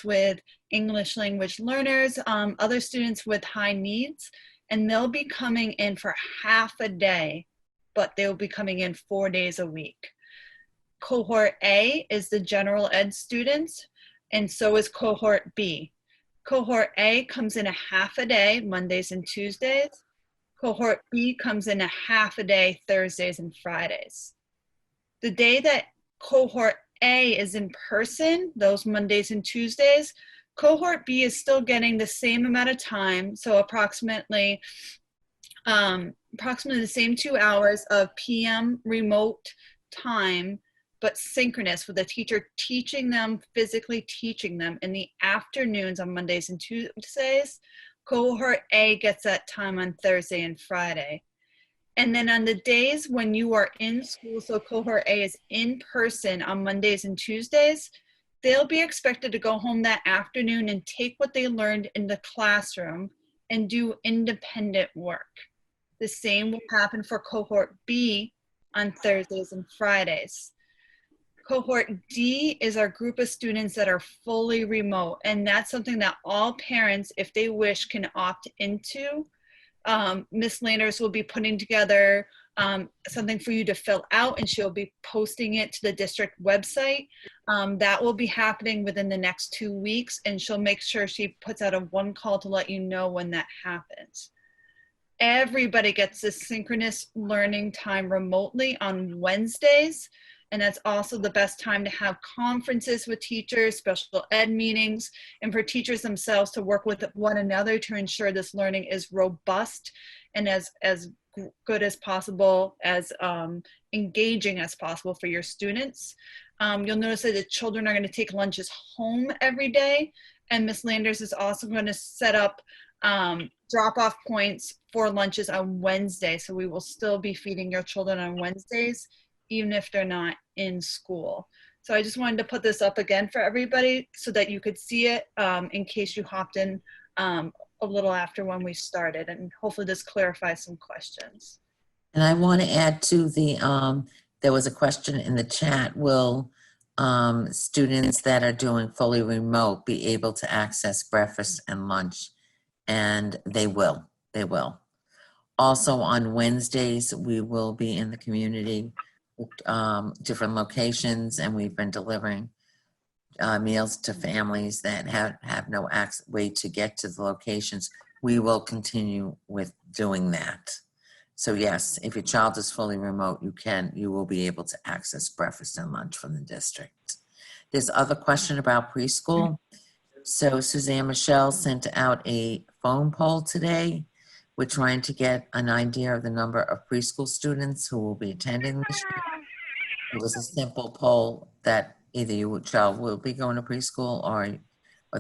with English language learners, other students with high needs, and they'll be coming in for half a day but they will be coming in 4 days a week. Cohort A is the general ed students, and so is cohort B. Cohort A comes in a half a day, Mondays and Tuesdays. Cohort B comes in a half a day, Thursdays and Fridays. The day that cohort A is in person, those Mondays and Tuesdays, cohort B is still getting the same amount of time, so approximately the same 2 hours of PM remote time, but synchronous, with the teacher teaching them, physically teaching them in the afternoons on Mondays and Tuesdays. Cohort A gets that time on Thursday and Friday. And then on the days when you are in school, so cohort A is in person on Mondays and Tuesdays, they'll be expected to go home that afternoon and take what they learned in the classroom and do independent work. The same will happen for cohort B on Thursdays and Fridays. Cohort D is our group of students that are fully remote, and that's something that all parents, if they wish, can opt into. Ms. Landers will be putting together something for you to fill out, and she'll be posting it to the district website. That will be happening within the next 2 weeks, and she'll make sure she puts out a one call to let you know when that happens. Everybody gets this synchronous learning time remotely on Wednesdays, and that's also the best time to have conferences with teachers, special ed meetings, and for teachers themselves to work with one another to ensure this learning is robust and as good as possible, as engaging as possible for your students. You'll notice that the children are going to take lunches home every day, and Ms. Landers is also going to set up drop-off points for lunches on Wednesday. So we will still be feeding your children on Wednesdays, even if they're not in school. So I just wanted to put this up again for everybody so that you could see it in case you hopped in a little after when we started, and hopefully this clarifies some questions. And I want to add to the, there was a question in the chat, will students that are doing fully remote be able to access breakfast and lunch? And they will. Also on Wednesdays, we will be in the community, different locations, and we've been delivering meals to families that have no way to get to the locations. We will continue with doing that. So yes, if your child is fully remote, you will be able to access breakfast and lunch from the district. There's other question about preschool. So Suzanne Michelle sent out a phone poll today. We're trying to get an idea of the number of preschool students who will be attending this year. It was a simple poll that either your child will be going to preschool or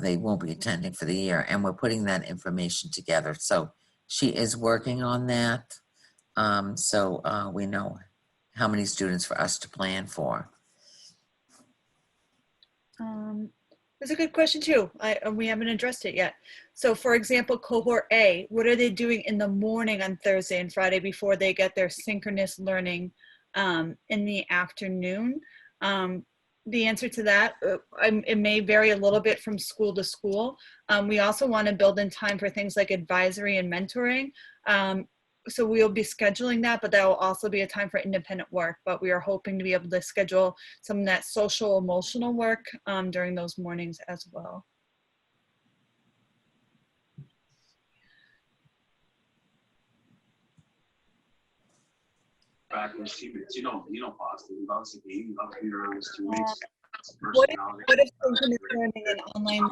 they won't be attending for the year. And we're putting that information together. So she is working on that. So we know how many students for us to plan for. That's a good question too. We haven't addressed it yet. So for example, cohort A, what are they doing in the morning on Thursday and Friday before they get their synchronous learning in the afternoon? The answer to that, it may vary a little bit from school to school. We also want to build in time for things like advisory and mentoring. So we'll be scheduling that, but that will also be a time for independent work. But we are hoping to be able to schedule some of that social emotional work during those mornings as well. You don't pause the loves the game, love being around the students. What if synchronous learning and online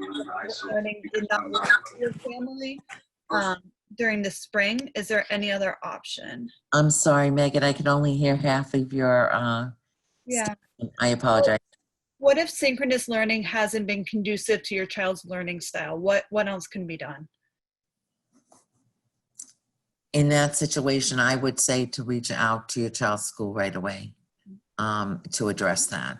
learning did not work for your family during the spring? Is there any other option? I'm sorry, Megan, I can only hear half of your Yeah. statement. I apologize. What if synchronous learning hasn't been conducive to your child's learning style? What else can be done? In that situation, I would say to reach out to your child's school right away to address that.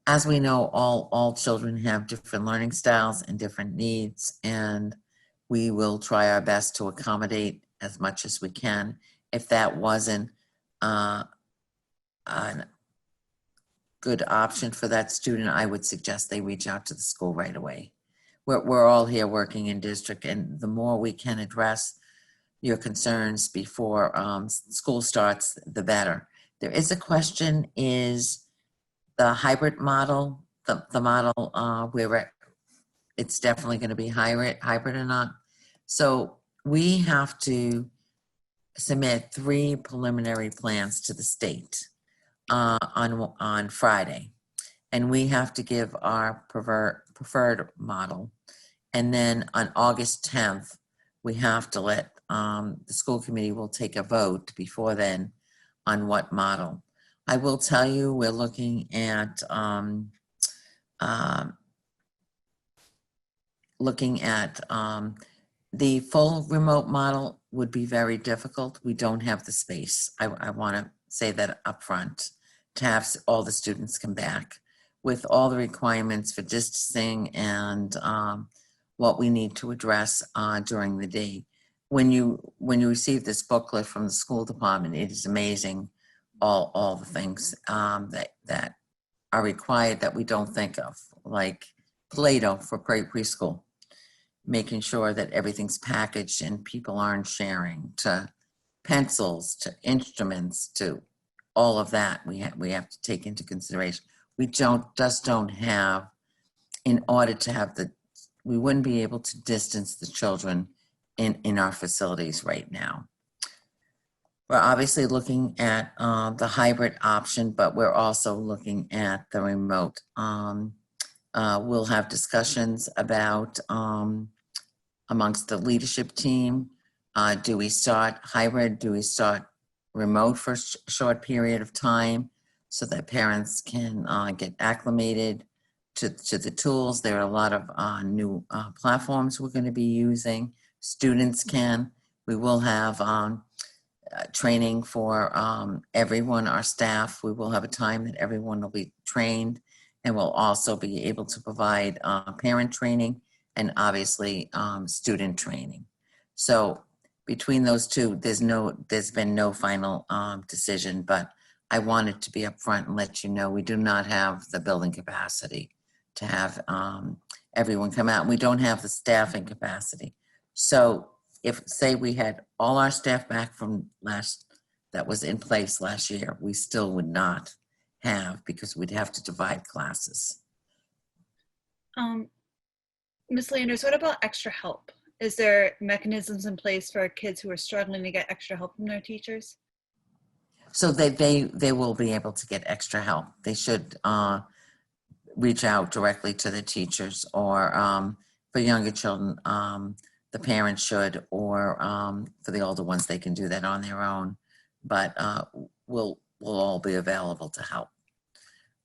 As we know, all children have different learning styles and different needs, and we will try our best to accommodate as much as we can. If that wasn't a good option for that student, I would suggest they reach out to the school right away. We're all here working in district, and the more we can address your concerns before school starts, the better. There is a question, is the hybrid model, the model where it's definitely going to be hybrid or not? So we have to submit 3 preliminary plans to the state on Friday. And we have to give our preferred model. And then on August 10th, we have to let, the school committee will take a vote before then on what model. I will tell you, we're looking at, the full remote model would be very difficult. We don't have the space. I want to say that up front, to have all the students come back with all the requirements for distancing and what we need to address during the day. When you receive this booklet from the school department, it is amazing, all the things that are required that we don't think of, like Play-Doh for preschool, making sure that everything's packaged and people aren't sharing, to pencils, to instruments, to all of that we have to take into consideration. We just don't have, in order to have we wouldn't be able to distance the children in our facilities right now. We're obviously looking at the hybrid option, but we're also looking at the remote. We'll have discussions about amongst the leadership team. Do we start hybrid? Do we start remote for a short period of time so that parents can get acclimated to the tools? There are a lot of new platforms we're going to be using. Students can. We will have training for everyone, our staff. We will have a time that everyone will be trained, and we'll also be able to provide parent training and obviously student training. So between those two, there's been no final decision, but I wanted to be upfront and let you know we do not have the building capacity to have everyone come out. We don't have the staffing capacity. So if, say, we had all our staff back from that was in place last year, we still would not have, because we'd have to divide classes. Ms. Landers, what about extra help? Is there mechanisms in place for kids who are struggling to get extra help from their teachers? So they will be able to get extra help. They should reach out directly to the teachers, or for younger children, the parents should, or for the older ones, they can do that on their own. But we'll all be available to help.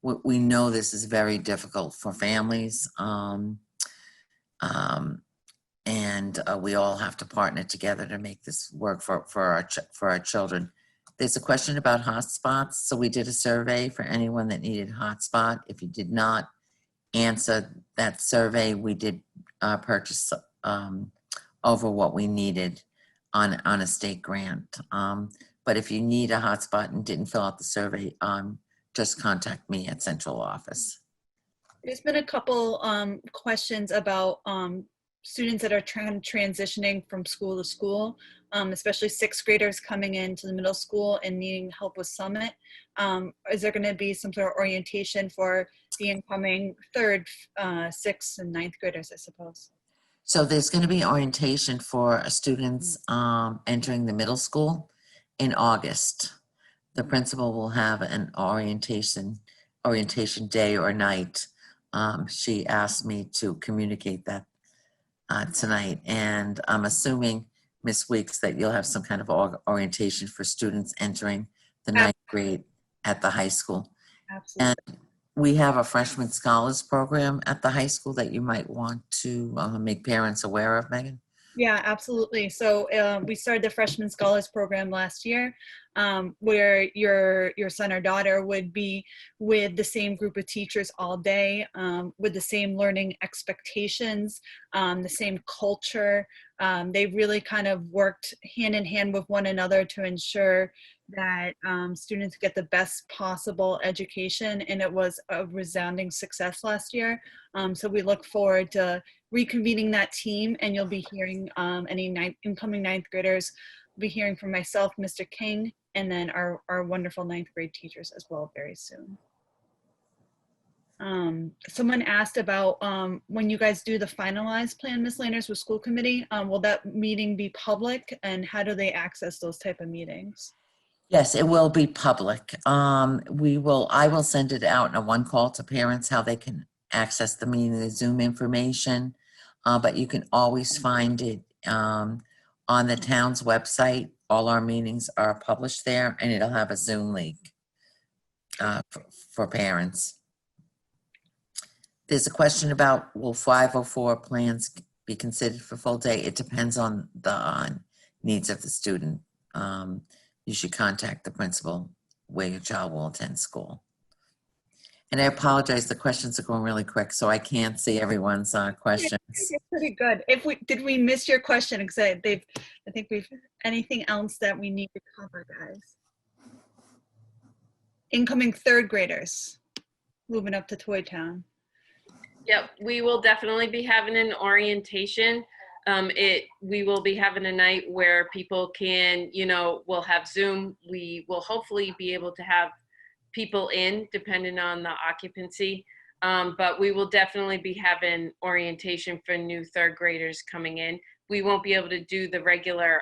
We know this is very difficult for families, and we all have to partner together to make this work for our children. There's a question about hotspots. So we did a survey for anyone that needed hotspot. If you did not answer that survey, we did purchase over what we needed on a state grant. But if you need a hotspot and didn't fill out the survey, just contact me at central office. There's been a couple questions about students that are transitioning from school to school, especially 6th graders coming into the middle school and needing help with Summit. Is there going to be some sort of orientation for the incoming 3rd, 6th, and 9th graders, I suppose? So there's going to be orientation for students entering the middle school in August. The principal will have an orientation day or night. She asked me to communicate that tonight, and I'm assuming, Ms. Weeks, that you'll have some kind of orientation for students entering the 9th grade at the high school. Absolutely. And we have a freshman scholars program at the high school that you might want to make parents aware of, Megan. Yeah, absolutely. So we started the Freshman Scholars Program last year, where your son or daughter would be with the same group of teachers all day, with the same learning expectations, the same culture, They really kind of worked hand in hand with one another to ensure that students get the best possible education, and it was a resounding success last year. So we look forward to reconvening that team, and you'll be hearing any incoming ninth graders. We'll be hearing from myself, Mr. King, and then our wonderful ninth grade teachers as well very soon. Someone asked about when you guys do the finalized plan, Ms. Landers, with school committee, will that meeting be public, and how do they access those type of meetings? Yes, it will be public. I will send it out in a one call to parents how they can access the meeting, the Zoom information. But you can always find it on the town's website. All our meetings are published there, and it'll have a Zoom link for parents. There's a question about, will 504 plans be considered for full day? It depends on the needs of the student. You should contact the principal where your child will attend school. And I apologize, the questions are going really quick, so I can't see everyone's questions. It's pretty good. Did we miss your question? Because I think anything else that we need to cover, guys? Incoming third graders, moving up to Toy Town. Yep, we will definitely be having an orientation. We will be having a night where people can, we'll have Zoom. We will hopefully be able to have people in, depending on the occupancy. But we will definitely be having orientation for new third graders coming in. We won't be able to do the regular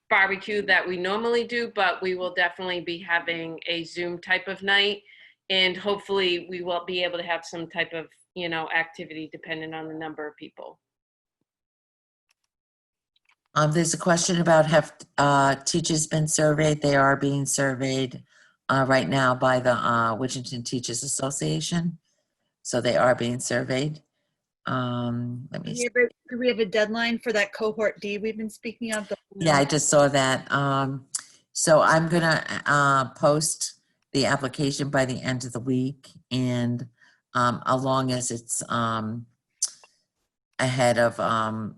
barbecue that we normally do, but we will definitely be having a Zoom type of night. And hopefully we will be able to have some type of, activity depending on the number of people. There's a question about have teachers been surveyed? They are being surveyed right now by the Widgeon Teachers Association. So they are being surveyed. Let me see. Do we have a deadline for that cohort D we've been speaking of? Yeah, I just saw that. So I'm gonna post the application by the end of the week, and as long as it's ahead of a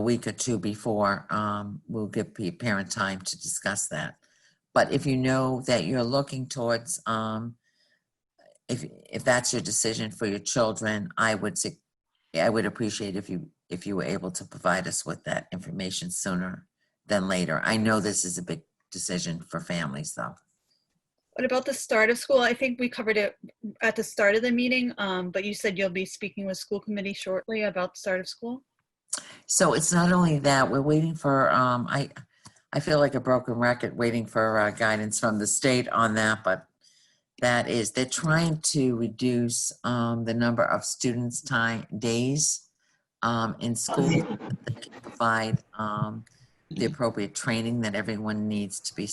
week or two before, we'll give parent time to discuss that. But if you know that you're looking towards, if that's your decision for your children, I would appreciate if you were able to provide us with that information sooner than later. I know this is a big decision for families, though. What about the start of school? I think we covered it at the start of the meeting, but you said you'll be speaking with school committee shortly about the start of school. So it's not only that, we're waiting for, I feel like a broken record waiting for guidance from the state on that, but they're trying to reduce the number of students' days in school that can provide the appropriate training that everyone needs to be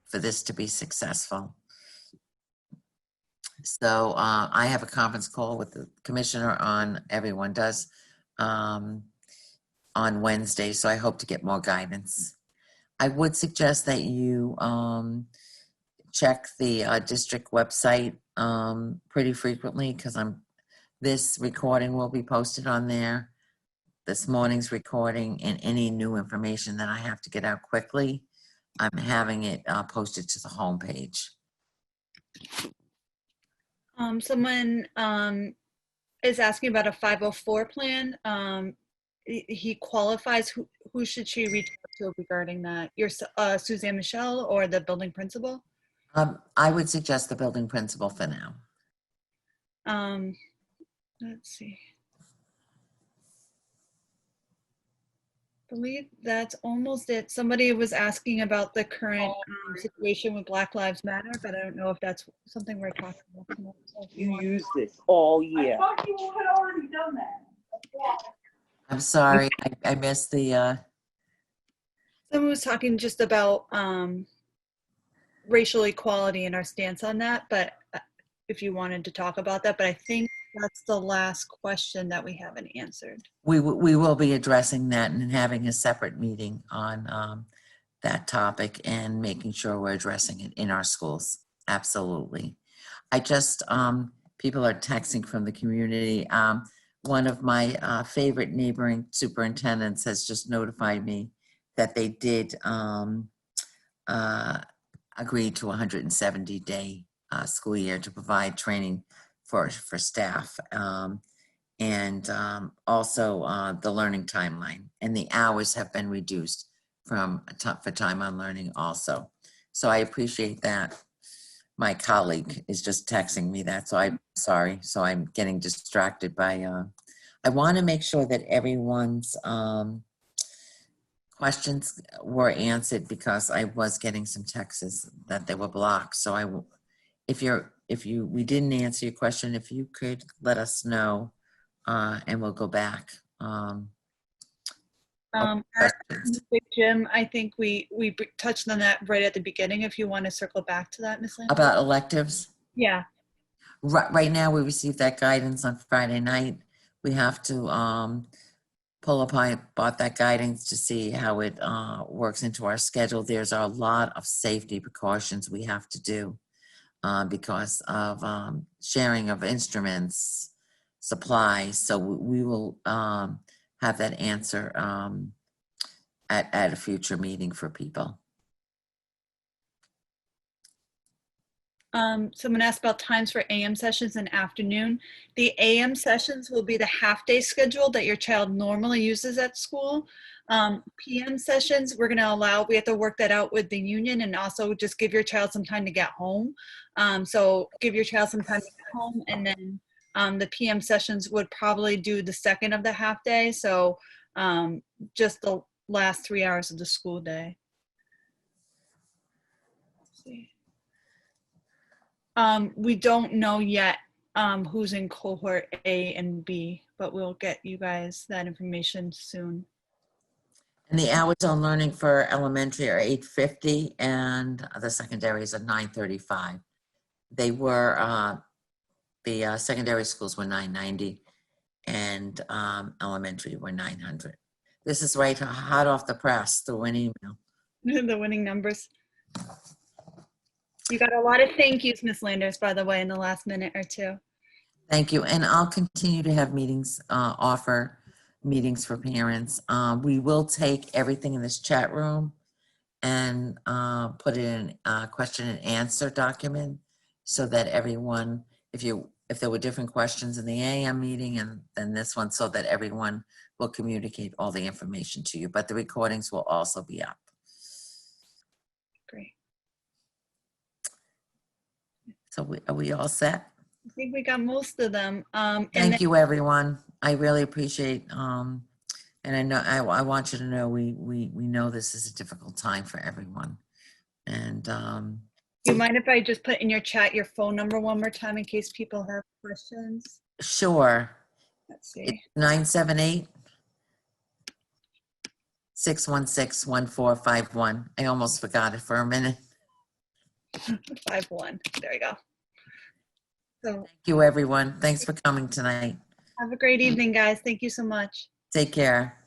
for this to be successful. So I have a conference call with the commissioner everyone does, on Wednesday, so I hope to get more guidance. I would suggest that you check the district website pretty frequently, because this recording will be posted on there, this morning's recording, and any new information that I have to get out quickly, I'm having it posted to the homepage. Someone is asking about a 504 plan. He qualifies. Who should she reach out to regarding that? Your Suzanne Michelle or the building principal? I would suggest the building principal for now. Let's see. I believe that's almost it. Somebody was asking about the current situation with Black Lives Matter, but I don't know if that's something we're talking about tonight. So if you You want- use this all year. I thought you had already done that. I'm sorry, I missed the, Someone was talking just about racial equality and our stance on that, but if you wanted to talk about that, but I think that's the last question that we haven't answered. we will be addressing that and having a separate meeting on that topic and making sure we're addressing it in our schools. Absolutely. I just, people are texting from the community. one of my favorite neighboring superintendents has just notified me that they did agree to a 170-day school year to provide training for staff. And also the learning timeline, and the hours have been reduced for time on learning also. So I appreciate that. My colleague is just texting me that, so I'm sorry. So I'm getting distracted by, I want to make sure that everyone's questions were answered, because I was getting some texts that they were blocked. So we didn't answer your question, if you could let us know, and we'll go back. Questions. Jim, I think we touched on that right at the beginning. If you want to circle back to that, Ms. Lynn. About electives? Yeah. Right now, we received that guidance on Friday night. We have to pull about that guidance to see how it works into our schedule. There's a lot of safety precautions we have to do because of sharing of instruments, supplies. So we will have that answer at a future meeting for people. Someone asked about times for AM sessions and afternoon. The AM sessions will be the half-day schedule that your child normally uses at school. PM sessions, we have to work that out with the union, and also just give your child some time to get home. So give your child some time to get home, and then the PM sessions would probably do the second of the half-day. So just the last 3 hours of the school day. Let's see. We don't know yet who's in cohort A and B, but we'll get you guys that information soon. And the hours on learning for elementary are 8:50, and the secondary is at 9:35. They were, the secondary schools were 990, and elementary were 900. This is right hot off the press, through an email. The winning numbers. You got a lot of thank yous, Ms. Landers, by the way, in the last minute or two. Thank you, and I'll continue to have meetings, offer meetings for parents. We will take everything in this chat room and put it in a question and answer document, so that everyone, if there were different questions in the AM meeting and then this one, so that everyone will communicate all the information to you, but the recordings will also be up. Great. So are we all set? I think we got most of them. Thank you, everyone. I really appreciate, and I know, I want you to know, we know this is a difficult time for everyone. And Do you mind if I just put in your chat your phone number one more time in case people have questions? sure, Let's see. it's 978-616-1451. I almost forgot it for a minute. 5-1. There we go. So Thank you, everyone. Thanks for coming tonight. have a great evening, guys. Thank you so much. Take care.